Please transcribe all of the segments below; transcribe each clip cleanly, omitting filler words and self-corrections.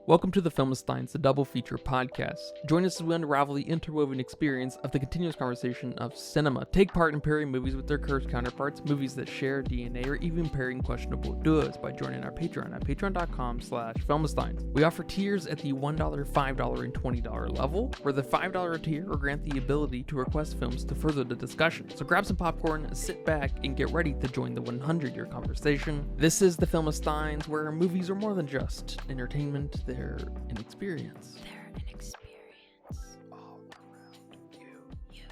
Welcome to the Filmsteins, the double feature podcast. Join us as we unravel the interwoven experience of the continuous conversation of cinema. Take part in pairing movies with their cursed counterparts, movies that share DNA, or even pairing questionable duos by joining our Patreon at patreon.com/Filmsteins. We offer tiers at the $1, $5, and $20 level, where the $5 tier will grant the ability to request films to further the discussion. So grab some popcorn, sit back, and get ready to join the 100-year conversation. This is the Filmsteins, where movies are more than just entertainment. They're an experience. They're an experience. All around you.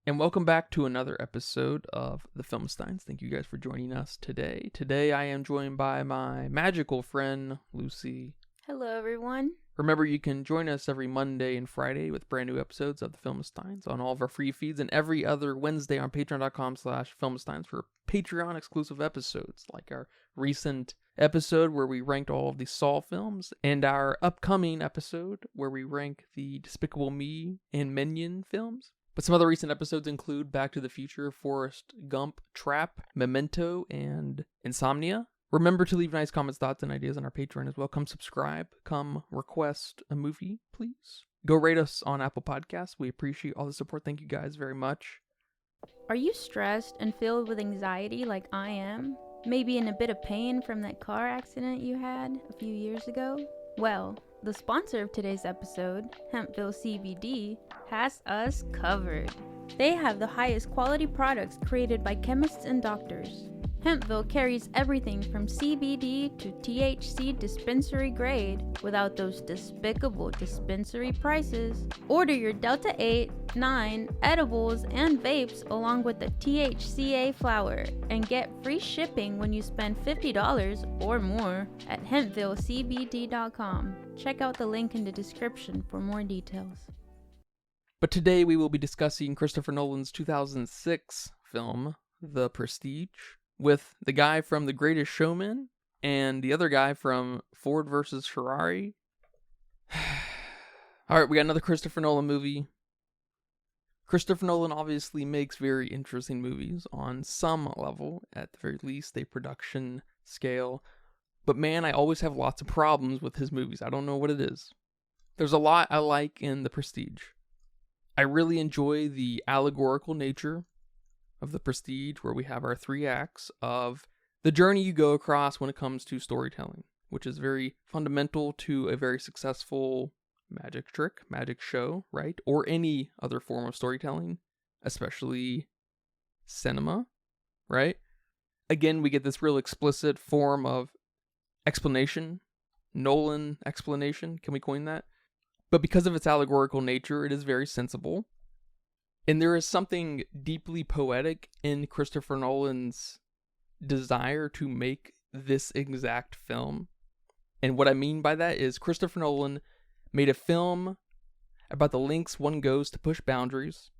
And welcome back to another episode of the Filmsteins. Thank you guys for joining us today. Today I am joined by my magical friend, Lucy. Hello, everyone. Remember, you can join us every Monday and Friday with brand new episodes of the Filmsteins on all of our free feeds, and every other Wednesday on patreon.com/Filmsteins for Patreon exclusive episodes, like our recent episode where we ranked all of the Saw films, and our upcoming episode where we rank the Despicable Me and Minion films. But some other recent episodes include Back to the Future, Forrest Gump, Trap, Memento, and Insomnia. Remember to leave nice comments, thoughts, and ideas on our Patreon as well. Come subscribe. Come request a movie, please. Go rate us on Apple Podcasts. We appreciate all the support. Thank you guys very much. Are you stressed and filled with anxiety like I am? Maybe in a bit of pain from that car accident you had a few years ago? Well, the sponsor of today's episode, Hempville CBD, has us covered. They have the highest quality products created by chemists and doctors. Hempville carries everything from CBD to THC dispensary grade without those despicable dispensary prices. Order your Delta 8, 9 edibles and vapes along with the THCA flower and get free shipping when you spend $50 or more at hempvillecbd.com. Check out the link in the description for more details. But today we will be discussing Christopher Nolan's 2006 film, The Prestige, with the guy from The Greatest Showman and the other guy from Ford vs. Ferrari. Alright, we got another Christopher Nolan movie. Christopher Nolan obviously makes very interesting movies on some level, at the very least, a production scale. But man, I always have lots of problems with his movies. I don't know what it is. There's a lot I like in The Prestige. I really enjoy the allegorical nature of The Prestige, where we have our 3 acts of the journey you go across when it comes to storytelling, which is very fundamental to a very successful magic trick, magic show, right? Or any other form of storytelling, especially cinema, right? Again, we get this real explicit form of explanation, Nolan explanation, can we coin that? But because of its allegorical nature, it is very sensible. And there is something deeply poetic in Christopher Nolan's desire to make this exact film. And what I mean by that is Christopher Nolan made a film about the lengths one goes to push boundaries,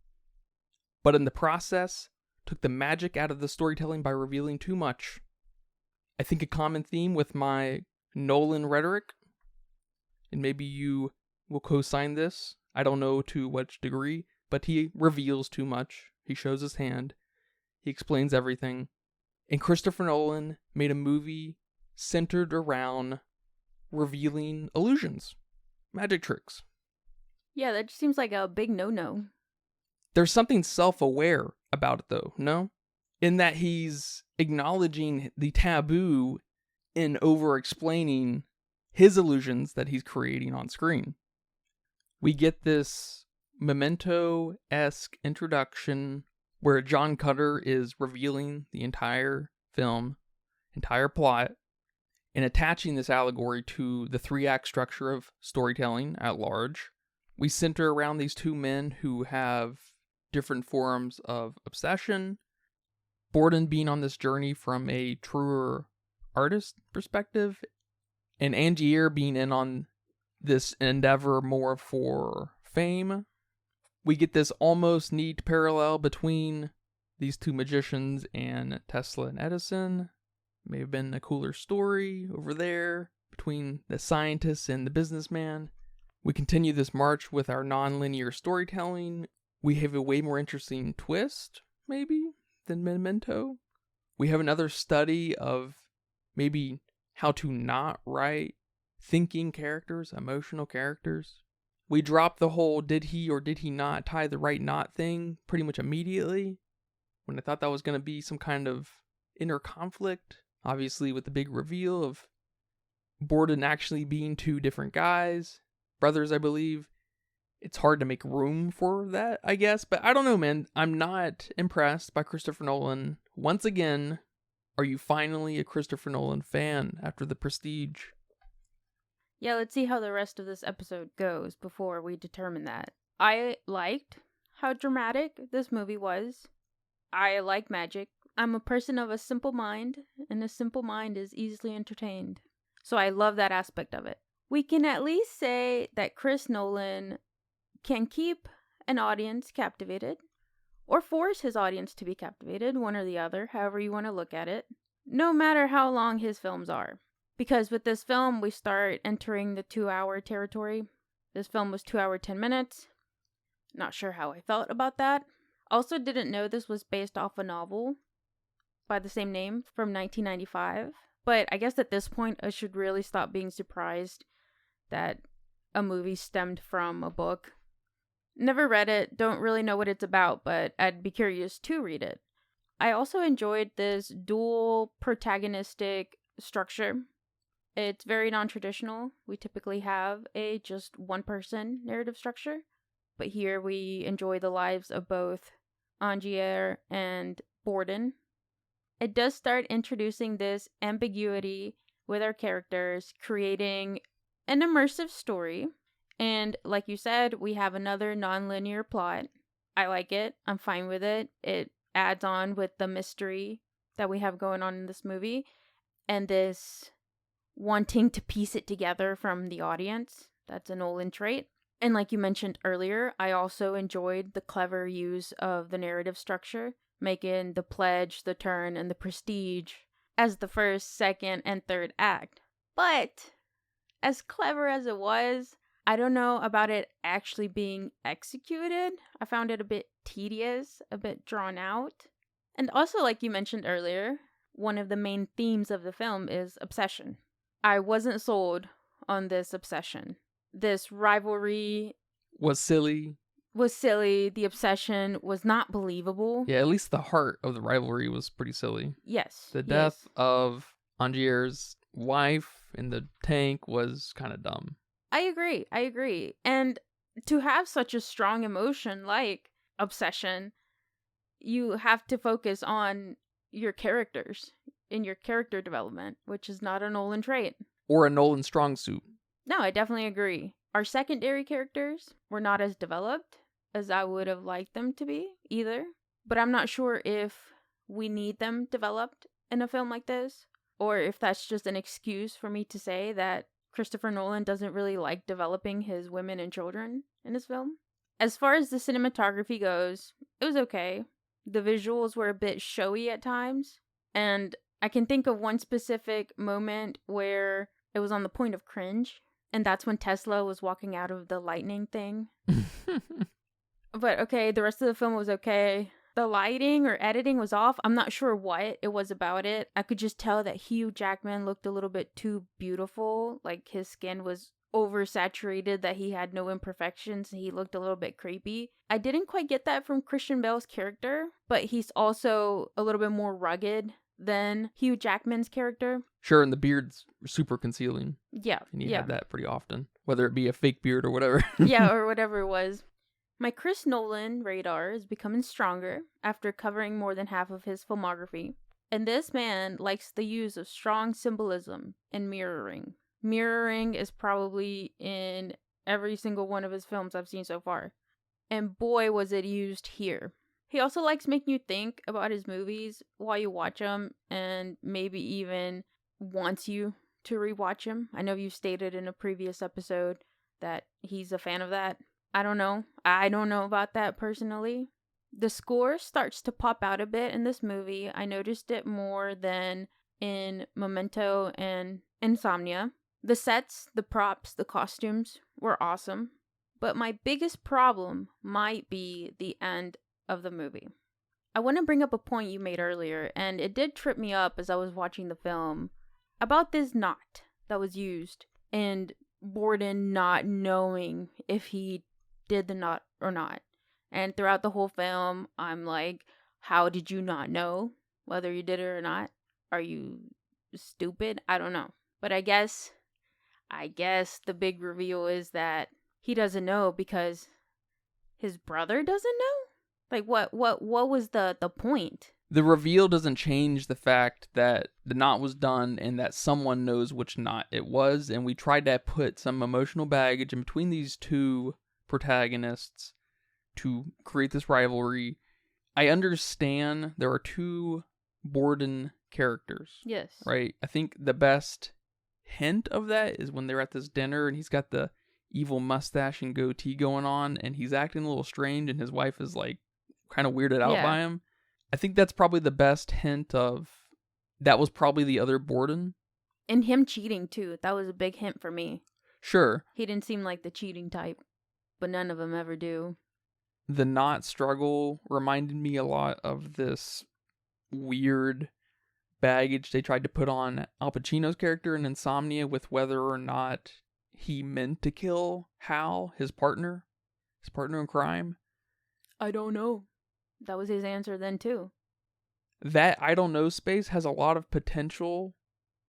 but in the process took the magic out of the storytelling by revealing too much. I think a common theme with my Nolan rhetoric, and maybe you will co-sign this, I don't know to what degree, but he reveals too much. He shows his hand. He explains everything. And Christopher Nolan made a movie centered around revealing illusions, magic tricks. Yeah, that just seems like a big no-no. There's something self-aware about it, though, no? In that he's acknowledging the taboo in over-explaining his illusions that he's creating on screen. We get this Memento-esque introduction where John Cutter is revealing the entire film, entire plot, and attaching this allegory to the 3-act structure of storytelling at large. We center around these 2 men who have different forms of obsession. Borden being on this journey from a truer artist perspective, and Angier being in on this endeavor more for fame. We get this almost neat parallel between these 2 magicians and Tesla and Edison. May have been a cooler story over there between the scientist and the businessman. We continue this march with our non-linear storytelling. We have a way more interesting twist, maybe, than Memento. We have another study of maybe how to not write thinking characters, emotional characters. We dropped the whole did he or did he not tie the right knot thing pretty much immediately, when I thought that was going to be some kind of inner conflict, obviously with the big reveal of Borden actually being two different guys, brothers, I believe. It's hard to make room for that, I guess, but I don't know, man. I'm not impressed by Christopher Nolan. Once again, are you finally a Christopher Nolan fan after The Prestige? Yeah, let's see how the rest of this episode goes before we determine that. I liked how dramatic this movie was. I like magic. I'm a person of a simple mind, and a simple mind is easily entertained. So I love that aspect of it. We can at least say that Chris Nolan can keep an audience captivated, or force his audience to be captivated, one or the other, however you want to look at it, no matter how long his films are. Because with this film, we start entering the 2-hour territory. This film was 2 hours 10 minutes. Not sure how I felt about that. Also didn't know this was based off a novel by the same name from 1995. But I guess at this point, I should really stop being surprised that a movie stemmed from a book. Never read it, don't really know what it's about, but I'd be curious to read it. I also enjoyed this dual protagonistic structure. It's very non-traditional. We typically have a just one-person narrative structure, but here we enjoy the lives of both Angier and Borden. It does start introducing this ambiguity with our characters, creating an immersive story. And like you said, we have another non-linear plot. I like it. I'm fine with it. It adds on with the mystery that we have going on in this movie and this wanting to piece it together from the audience. That's a Nolan trait. And like you mentioned earlier, I also enjoyed the clever use of the narrative structure, making the pledge, the turn, and the prestige as the first, second, and third act. But as clever as it was, I don't know about it actually being executed. I found it a bit tedious, a bit drawn out. And also, like you mentioned earlier, one of the main themes of the film is obsession. I wasn't sold on this obsession. This rivalry Was silly. The obsession was not believable. Yeah, at least the heart of the rivalry was pretty silly. Yes. The death of Angier's wife in the tank was kind of dumb. I agree. And to have such a strong emotion like obsession, you have to focus on your characters in your character development, which is not a Nolan trait. Or a Nolan strong suit. No, I definitely agree. Our secondary characters were not as developed as I would have liked them to be either. But I'm not sure if we need them developed in a film like this, or if that's just an excuse for me to say that Christopher Nolan doesn't really like developing his women and children in his film. As far as the cinematography goes, it was okay. The visuals were a bit showy at times, and I can think of one specific moment where it was on the point of cringe, and that's when Tesla was walking out of the lightning thing. But okay, the rest of the film was okay. The lighting or editing was off. I'm not sure what it was about it. I could just tell that Hugh Jackman looked a little bit too beautiful. Like his skin was oversaturated, that he had no imperfections. He looked a little bit creepy. I didn't quite get that from Christian Bale's character, but he's also a little bit more rugged than Hugh Jackman's character. Sure, and the beard's super concealing. Yeah. And he had that pretty often, whether it be a fake beard or whatever. Yeah, or whatever it was. My Chris Nolan radar is becoming stronger after covering more than half of his filmography. And this man likes the use of strong symbolism and mirroring. Mirroring is probably in every single one of his films I've seen so far. And boy, was it used here. He also likes making you think about his movies while you watch them, and maybe even wants you to rewatch them. I know you stated in a previous episode that he's a fan of that. I don't know. I don't know about that personally. The score starts to pop out a bit in this movie. I noticed it more than in Memento and Insomnia. The sets, the props, the costumes were awesome. But my biggest problem might be the end of the movie. I want to bring up a point you made earlier, and it did trip me up as I was watching the film. about this knot that was used and Borden not knowing if he did the knot or not. And throughout the whole film, I'm like, how did you not know whether you did it or not? Are you stupid? I don't know. But I guess the big reveal is that he doesn't know because his brother doesn't know? Like what was the point? The reveal doesn't change the fact that the knot was done and that someone knows which knot it was, and we tried to put some emotional baggage in between these two protagonists to create this rivalry. I understand there are two Borden characters. Yes. Right? I think the best hint of that is when they're at this dinner and he's got the evil mustache and goatee going on and he's acting a little strange and his wife is like kind of weirded out by him. I think that's probably the best hint of that was probably the other Borden. And him cheating too. That was a big hint for me. Sure. He didn't seem like the cheating type, but none of them ever do. The knot struggle reminded me a lot of this weird baggage they tried to put on Al Pacino's character in Insomnia with whether or not he meant to kill Hal, his partner in crime. I don't know. That was his answer then too. That I don't know space has a lot of potential,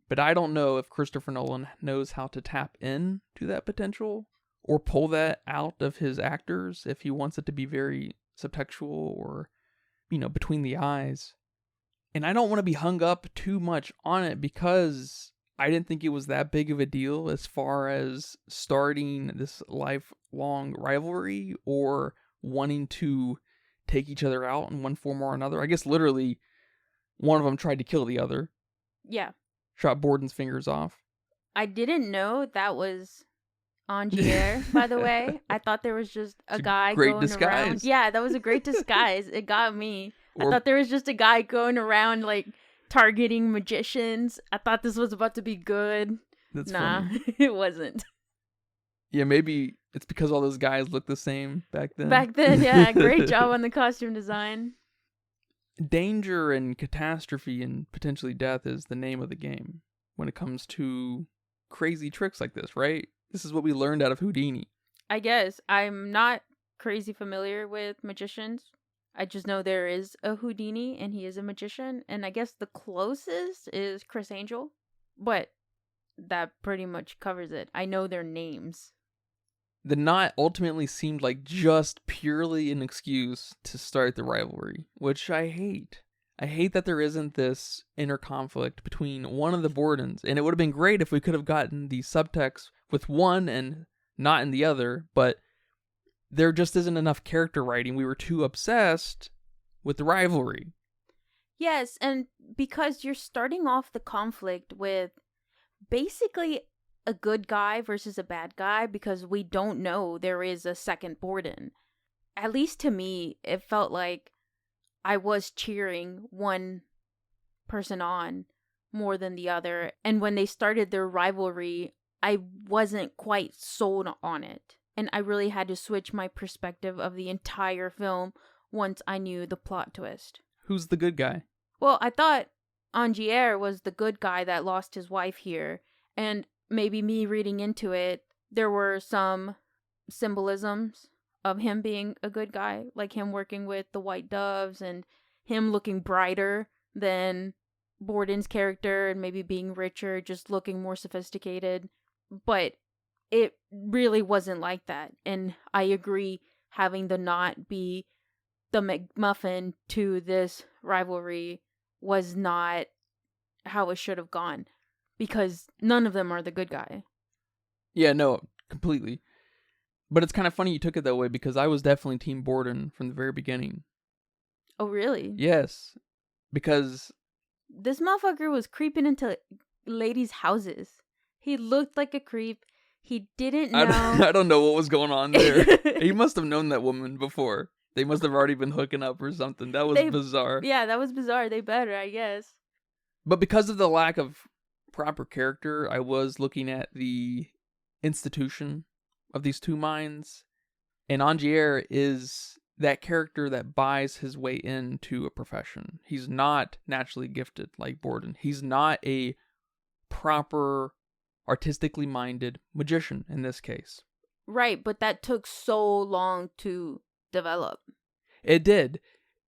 but I don't know if Christopher Nolan knows how to tap in to that potential or pull that out of his actors if he wants it to be very subtextual or, between the eyes. And I don't want to be hung up too much on it because I didn't think it was that big of a deal as far as starting this lifelong rivalry or wanting to take each other out in one form or another. I guess literally one of them tried to kill the other. Yeah. Shot Borden's fingers off. I didn't know that was Angier, by the way. I thought there was just a guy great going disguise. around. Yeah, that was a great disguise. It got me. I thought there was just a guy going around like targeting magicians. I thought this was about to be good. That's nah, funny. It wasn't. Yeah, maybe it's because all those guys looked the same back then. Back then, yeah. Great job on the costume design. Danger and catastrophe and potentially death is the name of the game when it comes to crazy tricks like this, right? This is what we learned out of Houdini. I guess. I'm not crazy familiar with magicians. I just know there is a Houdini and he is a magician. And I guess the closest is Chris Angel. But that pretty much covers it. I know their names. The knot ultimately seemed like just purely an excuse to start the rivalry, which I hate. I hate that there isn't this inner conflict between one of the Bordens, and it would have been great if we could have gotten the subtext with one and not in the other, but there just isn't enough character writing. We were too obsessed with the rivalry. Yes, and because you're starting off the conflict with basically a good guy versus a bad guy because we don't know there is a second Borden. At least to me, it felt like I was cheering one person on more than the other. And when they started their rivalry, I wasn't quite sold on it. And I really had to switch my perspective of the entire film once I knew the plot twist. Who's the good guy? Well, I thought Angier was the good guy that lost his wife here. And maybe me reading into it, there were some symbolisms of him being a good guy, like him working with the white doves and him looking brighter than Borden's character and maybe being richer, just looking more sophisticated. But it really wasn't like that. And I agree, having the knot be the McMuffin to this rivalry was not how it should have gone. Because none of them are the good guy. Yeah, no, completely. But it's kind of funny you took it that way because I was definitely Team Borden from the very beginning. Oh, really? Yes, because this motherfucker was creeping into ladies' houses. He looked like a creep. He didn't know. I don't know what was going on there. He must have known that woman before. They must have already been hooking up or something. That was bizarre. Yeah, that was bizarre. They better, I guess. But because of the lack of proper character, I was looking at the institution of these two minds, and Angier is that character that buys his way into a profession. He's not naturally gifted like Borden. He's not a proper, artistically minded magician in this case. Right, but that took so long to develop. It did.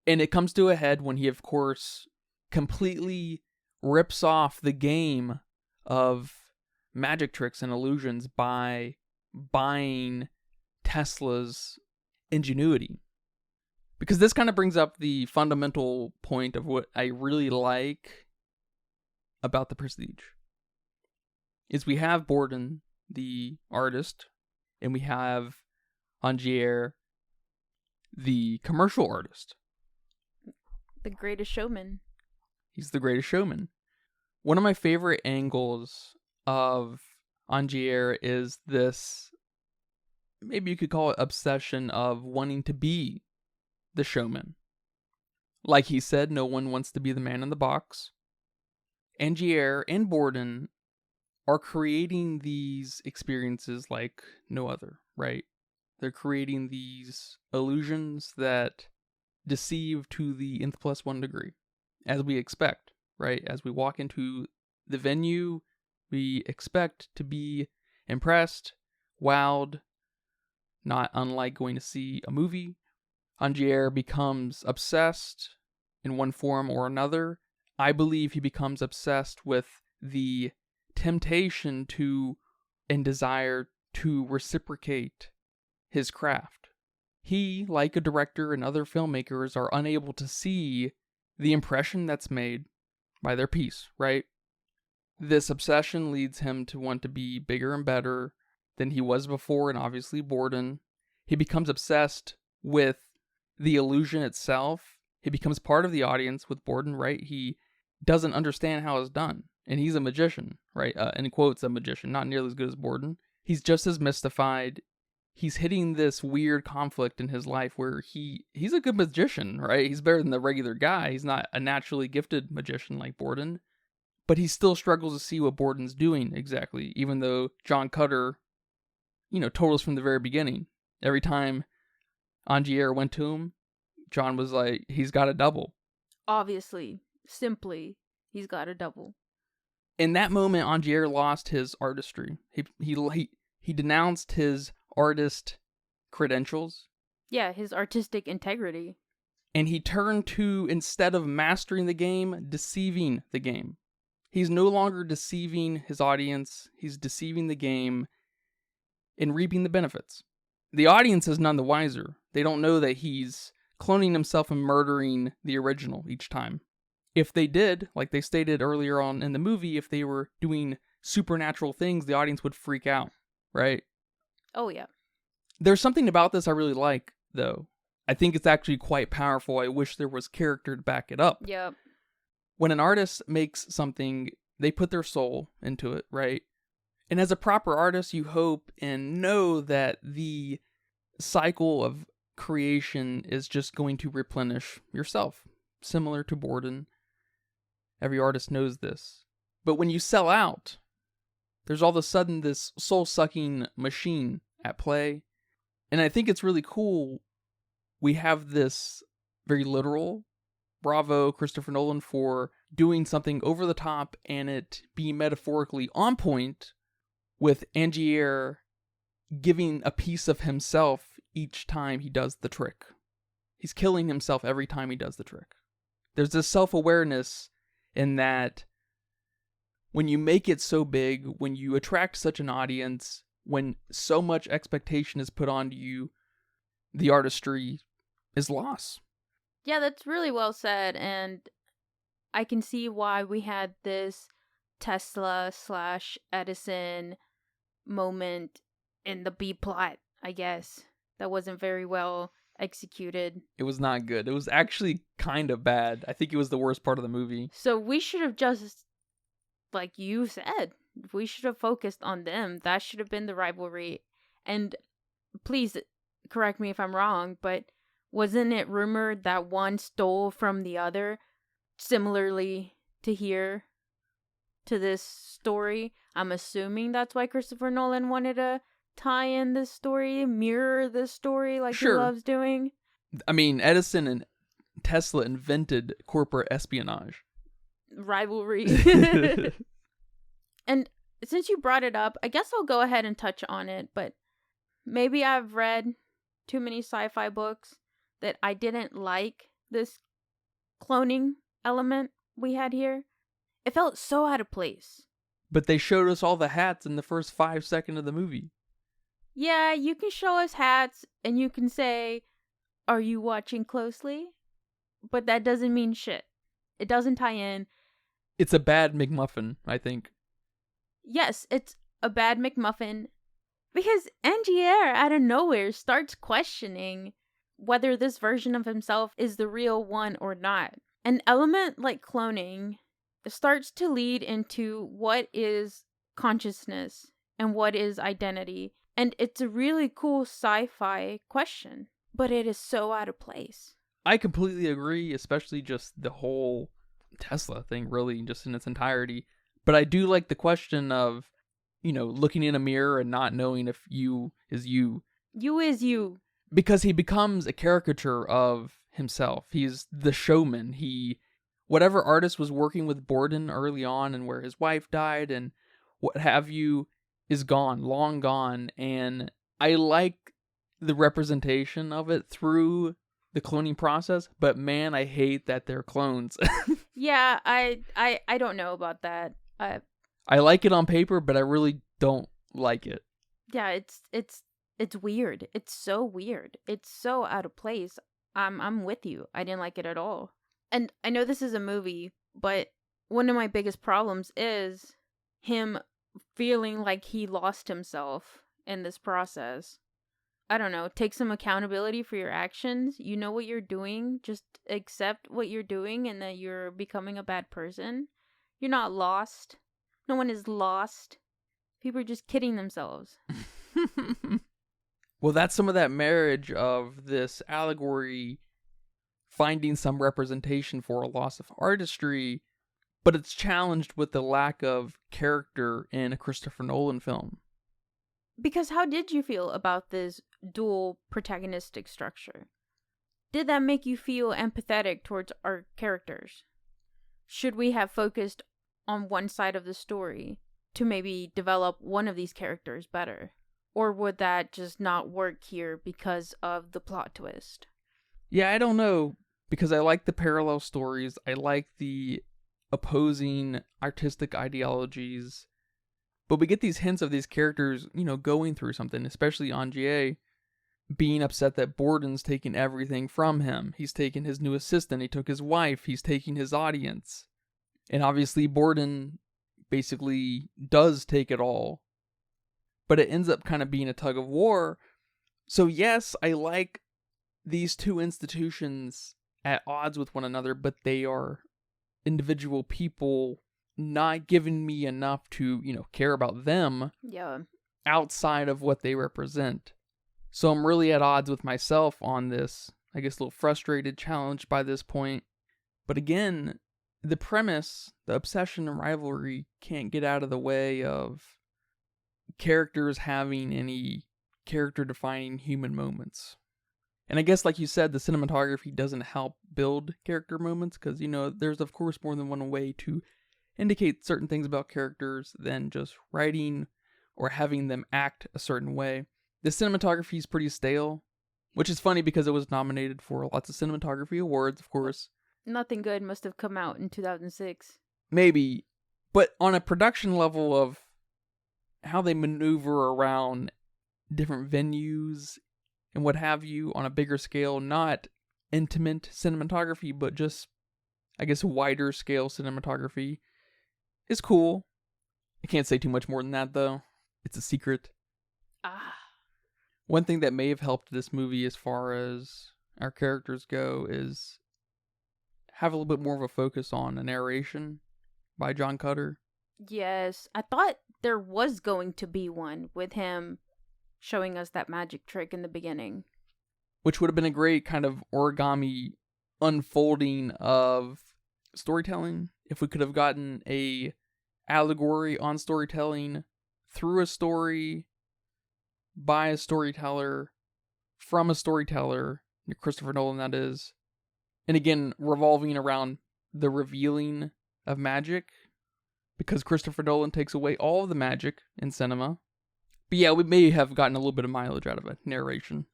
And it comes to a head when he, of course, completely rips off the game of magic tricks and illusions by buying Tesla's ingenuity. Because this kind of brings up the fundamental point of what I really like about The Prestige. Is we have Borden, the artist, and we have Angier, the commercial artist. The greatest showman. He's the greatest showman. One of my favorite angles of Angier is this, maybe you could call it obsession of wanting to be the showman. Like he said, no one wants to be the man in the box. Angier and Borden are creating these experiences like no other, right? They're creating these illusions that deceive to the nth plus one degree, as we expect, right? As we walk into the venue, we expect to be impressed, wowed, not unlike going to see a movie. Angier becomes obsessed in one form or another. I believe he becomes obsessed with the temptation to and desire to reciprocate his craft. He, like a director and other filmmakers, are unable to see the impression that's made by their piece, right? This obsession leads him to want to be bigger and better than he was before, and obviously Borden. He becomes obsessed with the illusion itself. He becomes part of the audience with Borden, right? He doesn't understand how it's done, and he's a magician, right? In quotes, a magician, not nearly as good as Borden. He's just as mystified. He's hitting this weird conflict in his life where he's a good magician, right? He's better than the regular guy. He's not a naturally gifted magician like Borden, but he still struggles to see what Borden's doing exactly, even though John Cutter, told us from the very beginning. Every time Angier went to him, John was like, he's got a double. Obviously, simply, he's got a double. In that moment, Angier lost his artistry. He denounced his artist credentials. Yeah, his artistic integrity. And he turned to, instead of mastering the game, deceiving the game. He's no longer deceiving his audience. He's deceiving the game and reaping the benefits. The audience is none the wiser. They don't know that he's cloning himself and murdering the original each time. If they did, like they stated earlier on in the movie, if they were doing supernatural things, the audience would freak out, right? Oh, yeah. There's something about this I really like, though. I think it's actually quite powerful. I wish there was character to back it up. Yep. When an artist makes something, they put their soul into it, right? And as a proper artist, you hope and know that the cycle of creation is just going to replenish yourself, similar to Borden. Every artist knows this. But when you sell out, there's all of a sudden this soul-sucking machine at play. And I think it's really cool. We have this very literal. Bravo, Christopher Nolan, for doing something over the top and it being metaphorically on point, with Angier giving a piece of himself each time he does the trick. He's killing himself every time he does the trick. There's this self-awareness in that when you make it so big, when you attract such an audience, when so much expectation is put onto you, the artistry is lost. Yeah, that's really well said, and I can see why we had this Tesla/Edison moment in the B plot, I guess, that wasn't very well executed. It was not good. It was actually kind of bad. I think it was the worst part of the movie. So we should have just, like you said, we should have focused on them. That should have been the rivalry. And please correct me if I'm wrong, but wasn't it rumored that one stole from the other, similarly to here, to this story? I'm assuming that's why Christopher Nolan wanted to tie in this story, mirror this story like Sure. he loves doing. I mean, Edison and Tesla invented corporate espionage. Rivalry. And since you brought it up, I guess I'll go ahead and touch on it, but maybe I've read too many sci-fi books that I didn't like this cloning element we had here. It felt so out of place. But they showed us all the hats in the first 5 seconds of the movie. Yeah, you can show us hats and you can say, "Are you watching closely?" But that doesn't mean shit. It doesn't tie in. It's a bad McMuffin, I think. Yes, it's a bad McMuffin because Angier out of nowhere starts questioning whether this version of himself is the real one or not. An element like cloning starts to lead into what is consciousness and what is identity. And it's a really cool sci-fi question, but it is so out of place. I completely agree, especially just the whole Tesla thing, really, just in its entirety. But I do like the question of, looking in a mirror and not knowing if you is you. You is you. Because he becomes a caricature of himself. He's the showman. Whatever artist was working with Borden early on and where his wife died and what have you is gone, long gone. And I like the representation of it through the cloning process, but man, I hate that they're clones. Yeah, I don't know about that. I like it on paper, but I really don't like it. Yeah, it's weird. It's so weird. It's so out of place. I'm with you. I didn't like it at all. And I know this is a movie, but one of my biggest problems is him feeling like he lost himself in this process. I don't know, take some accountability for your actions. You know what you're doing. Just accept what you're doing and that you're becoming a bad person. You're not lost. No one is lost. People are just kidding themselves. Well, that's some of that marriage of this allegory finding some representation for a loss of artistry, but it's challenged with the lack of character in a Christopher Nolan film. Because how did you feel about this dual protagonistic structure? Did that make you feel empathetic towards our characters? Should we have focused on one side of the story to maybe develop one of these characters better? Or would that just not work here because of the plot twist? Yeah, I don't know, because I like the parallel stories. I like the opposing artistic ideologies. But we get these hints of these characters, going through something, especially Angier being upset that Borden's taking everything from him. He's taken his new assistant, he took his wife, he's taking his audience. And obviously Borden basically does take it all. But it ends up kind of being a tug of war. So yes, I like these two institutions at odds with one another, but they are individual people not giving me enough to, care about them. Yeah. Outside of what they represent. So I'm really at odds with myself on this. I guess a little frustrated, challenged by this point. But again, the premise, the obsession and rivalry can't get out of the way of characters having any character-defining human moments. And I guess, like you said, the cinematography doesn't help build character moments because, there's of course more than one way to indicate certain things about characters than just writing or having them act a certain way. The cinematography is pretty stale, which is funny because it was nominated for lots of cinematography awards, of course. Nothing good must have come out in 2006. Maybe, but on a production level of how they maneuver around different venues and what have you on a bigger scale, not intimate cinematography, but just, I guess, wider scale cinematography, is cool. I can't say too much more than that, though. It's a secret. One thing that may have helped this movie as far as our characters go is have a little bit more of a focus on a narration by John Cutter. Yes, I thought there was going to be one with him showing us that magic trick in the beginning. Which would have been a great kind of origami unfolding of storytelling. If we could have gotten a allegory on storytelling through a story, by a storyteller, from a storyteller, Christopher Nolan that is, and again, revolving around the revealing of magic, because Christopher Nolan takes away all of the magic in cinema. But yeah, we may have gotten a little bit of mileage out of a narration.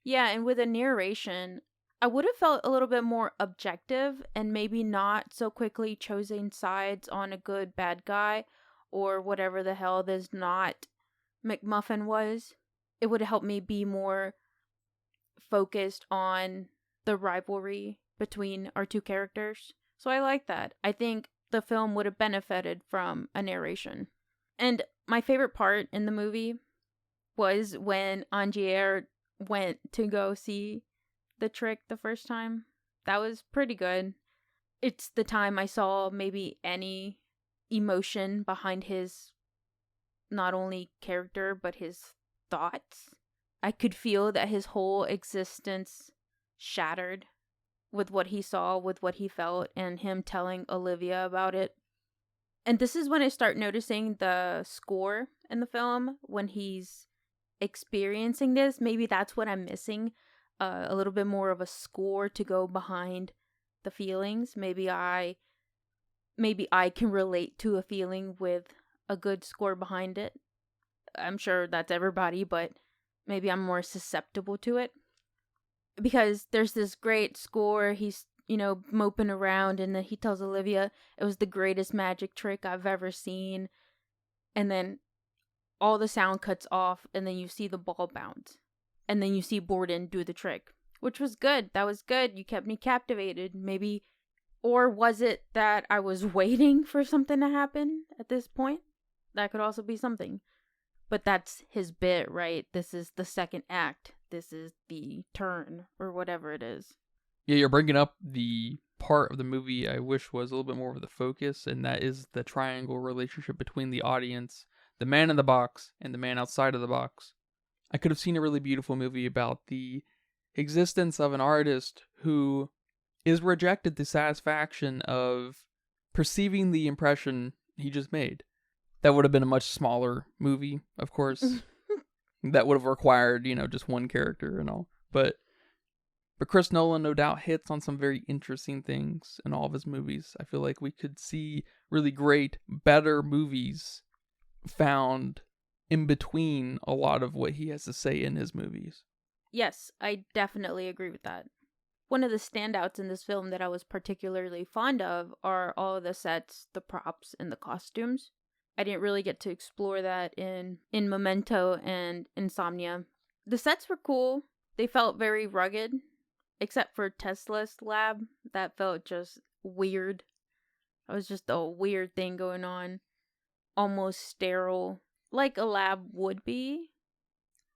Yeah, and with a narration, I would have felt a little bit more objective and maybe not so quickly choosing sides on a good bad guy or whatever the hell this not McMuffin was. It would help me be more focused on the rivalry between our two characters. So I like that. I think the film would have benefited from a narration. And my favorite part in the movie was when Angier went to go see the trick the first time. That was pretty good. It's the time I saw maybe any emotion behind his not only character but his thoughts. I could feel that his whole existence shattered with what he saw, with what he felt, and him telling Olivia about it. And this is when I start noticing the score in the film when he's experiencing this. Maybe that's what I'm missing. A little bit more of a score to go behind the feelings. Maybe I can relate to a feeling with a good score behind it. I'm sure that's everybody, but maybe I'm more susceptible to it. Because there's this great score, he's, moping around, and then he tells Olivia it was the greatest magic trick I've ever seen. And then all the sound cuts off, and then you see the ball bounce. And then you see Borden do the trick, which was good. That was good. You kept me captivated. Maybe, or was it that I was waiting for something to happen at this point? That could also be something. But that's his bit, right? This is the second act. This is the turn, or whatever it is. Yeah, you're bringing up the part of the movie I wish was a little bit more of the focus, and that is the triangle relationship between the audience, the man in the box, and the man outside of the box. I could have seen a really beautiful movie about the existence of an artist who is rejected the satisfaction of perceiving the impression he just made. That would have been a much smaller movie, of course. That would have required, just one character and all. But Chris Nolan no doubt hits on some very interesting things in all of his movies. I feel like we could see really great, better movies found in between a lot of what he has to say in his movies. Yes, I definitely agree with that. One of the standouts in this film that I was particularly fond of are all of the sets, the props, and the costumes. I didn't really get to explore that in Memento and Insomnia. The sets were cool. They felt very rugged, except for Tesla's lab. That felt just weird. It was just a weird thing going on. Almost sterile, like a lab would be.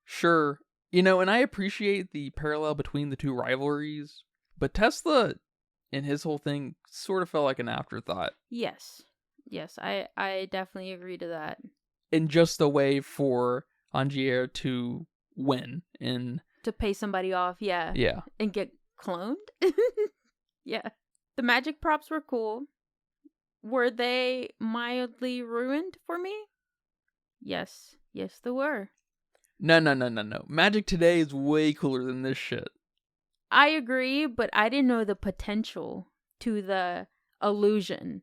Sure. And I appreciate the parallel between the two rivalries, but Tesla and his whole thing sort of felt like an afterthought. Yes, I definitely agree to that. In just a way for Angier to win and to pay somebody off, yeah. Yeah. And get cloned? Yeah. The magic props were cool. Were they mildly ruined for me? Yes, they were. No. Magic today is way cooler than this shit. I agree, but I didn't know the potential to the illusion,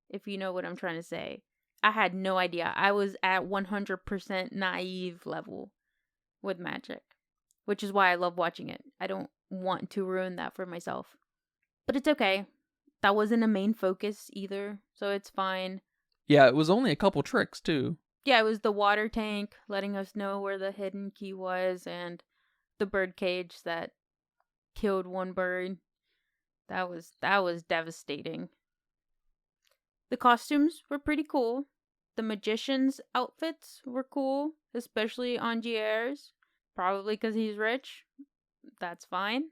if you know what I'm trying to say. I had no idea. I was at 100% naive level with magic, which is why I love watching it. I don't want to ruin that for myself. But it's okay. That wasn't a main focus either, so it's fine. Yeah, it was only a couple tricks, too. Yeah, it was the water tank letting us know where the hidden key was, and the bird cage that killed one bird. That was devastating. The costumes were pretty cool. The magician's outfits were cool, especially Angier's. Probably because he's rich. That's fine.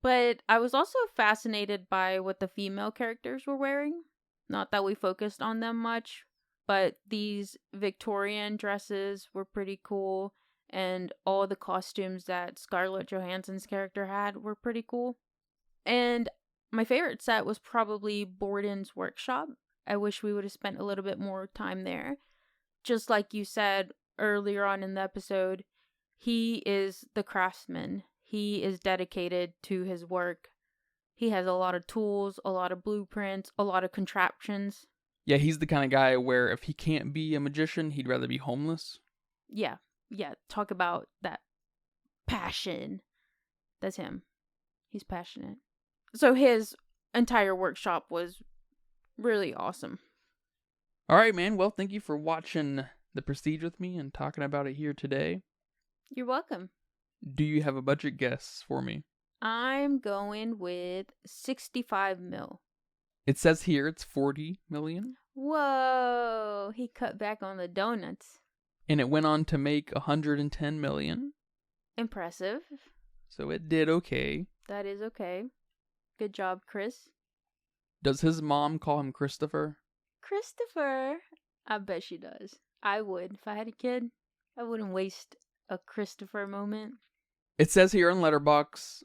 But I was also fascinated by what the female characters were wearing. Not that we focused on them much, but these Victorian dresses were pretty cool, and all the costumes that Scarlett Johansson's character had were pretty cool. And my favorite set was probably Borden's workshop. I wish we would have spent a little bit more time there. Just like you said earlier on in the episode, he is the craftsman. He is dedicated to his work. He has a lot of tools, a lot of blueprints, a lot of contraptions. Yeah, he's the kind of guy where if he can't be a magician, he'd rather be homeless. Yeah. Talk about that passion. That's him. He's passionate. So his entire workshop was really awesome. All right, man. Well, thank you for watching The Prestige with me and talking about it here today. You're welcome. Do you have a budget guess for me? I'm going with 65 mil. It says here it's 40 million. Whoa, he cut back on the donuts. And it went on to make 110 million. Impressive. So it did okay. That is okay. Good job, Chris. Does his mom call him Christopher? Christopher. I bet she does. I would. If I had a kid, I wouldn't waste a Christopher moment. It says here on Letterboxd,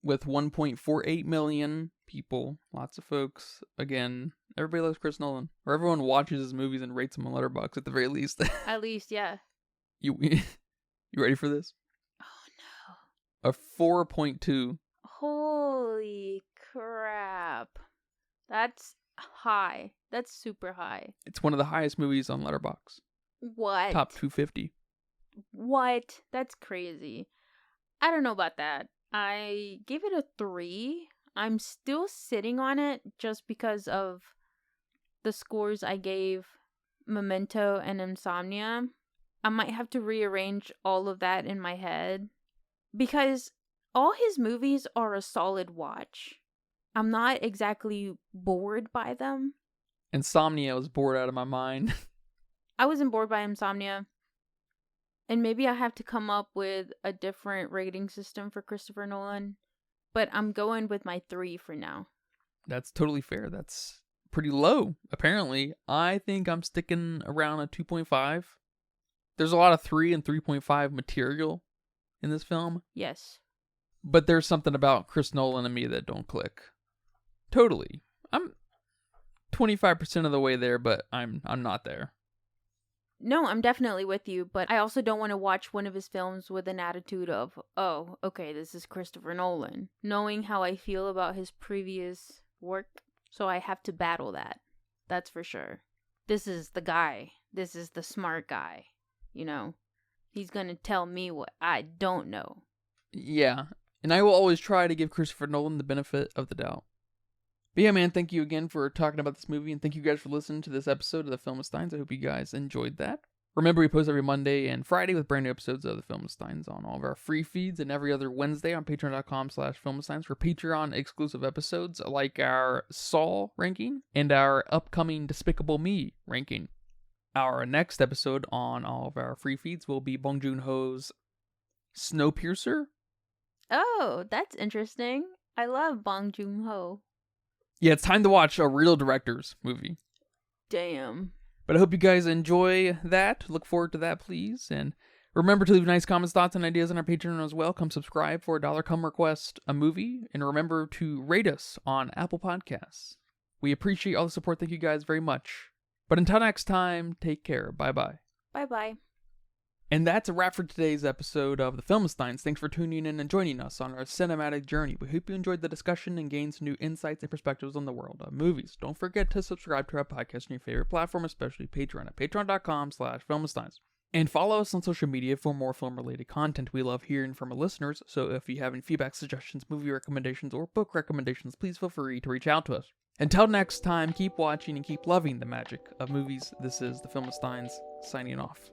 with 1.48 million people, lots of folks. Again, everybody loves Chris Nolan. Or everyone watches his movies and rates them on Letterboxd at the very least. At least, yeah. You ready for this? Oh A 4.2. no. Holy crap. That's high. That's super high. It's one of the highest movies on Letterboxd. What? Top 250. What? That's crazy. I don't know about that. I gave it a 3. I'm still sitting on it just because of the scores I gave Memento and Insomnia. I might have to rearrange all of that in my head because all his movies are a solid watch. I'm not exactly bored by them. Insomnia was bored out of my mind. I wasn't bored by Insomnia. And maybe I have to come up with a different rating system for Christopher Nolan. But I'm going with my 3 for now. That's totally fair. That's pretty low, apparently. I think I'm sticking around a 2.5. There's a lot of 3 and 3.5 material in this film. Yes. But there's something about Chris Nolan and me that don't click. Totally. I'm 25% of the way there, but I'm not there. No, I'm definitely with you, but I also don't want to watch one of his films with an attitude of, oh, okay, this is Christopher Nolan, knowing how I feel about his previous work. So I have to battle that. That's for sure. This is the guy. This is the smart guy. You know, he's going to tell me what I don't know. Yeah, and I will always try to give Christopher Nolan the benefit of the doubt. But yeah, man, thank you again for talking about this movie, and thank you guys for listening to this episode of the Filmsteins. I hope you guys enjoyed that. Remember, we post every Monday and Friday with brand new episodes of the Filmsteins on all of our free feeds, and every other Wednesday on patreon.com/Filmsteins for Patreon exclusive episodes like our Saw ranking and our upcoming Despicable Me ranking. Our next episode on all of our free feeds will be Bong Joon-ho's Snowpiercer. Oh, that's interesting. I love Bong Joon-ho. Yeah, it's time to watch a real director's movie. Damn. But I hope you guys enjoy that. Look forward to that, please. And remember to leave nice comments, thoughts, and ideas on our Patreon as well. Come subscribe for $1. Come request a movie. And remember to rate us on Apple Podcasts. We appreciate all the support. Thank you guys very much. But until next time, take care. Bye-bye. Bye-bye. And that's a wrap for today's episode of the Filmsteins. Thanks for tuning in and joining us on our cinematic journey. We hope you enjoyed the discussion and gained some new insights and perspectives on the world of movies. Don't forget to subscribe to our podcast on your favorite platform, especially Patreon at patreon.com/Filmsteins. And follow us on social media for more film-related content. We love hearing from our listeners, so if you have any feedback, suggestions, movie recommendations, or book recommendations, please feel free to reach out to us. Until next time, keep watching and keep loving the magic of movies. This is the Filmsteins signing off.